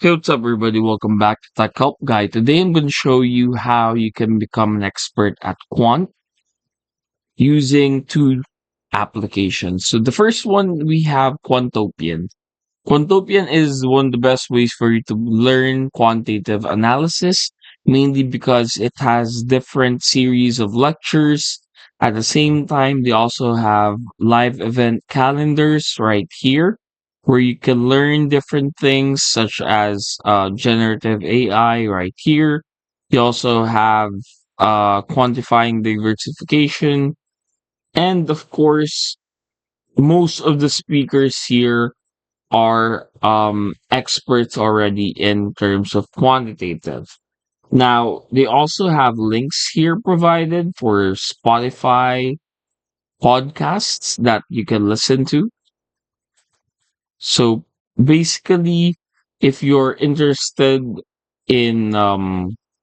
Hey, what's up, everybody? Welcome back to Tech Help Guy. Today, I'm going to show you how you can become an expert at quant using two applications. So, the first one we have Quantopian. Quantopian is one of the best ways for you to learn quantitative analysis, mainly because it has different series of lectures. At the same time, they also have live event calendars right here where you can learn different things such as generative AI right here. You also have quantifying diversification. And of course, most of the speakers here are experts already in terms of quantitative. Now, they also have links here provided for Spotify podcasts that you can listen to. So basically, if you're interested in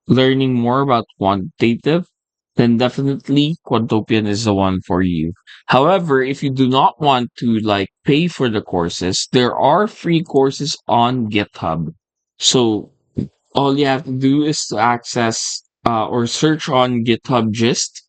learning more about quantitative, then definitely Quantopian is the one for you. However, if you do not want to pay for the courses, there are free courses on GitHub. So all you have to do is to access or search on GitHub Gist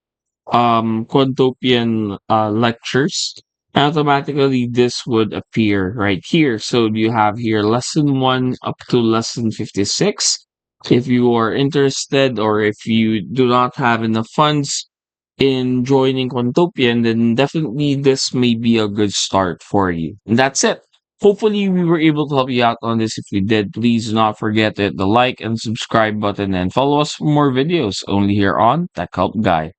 Quantopian lectures, automatically this would appear right here. So you have here lesson 1 up to lesson 56. If you are interested or if you do not have enough funds in joining Quantopian, then definitely this may be a good start for you. And that's it. Hopefully, we were able to help you out on this. If we did, please do not forget to hit the like and subscribe button and follow us for more videos only here on Tech Help Guy.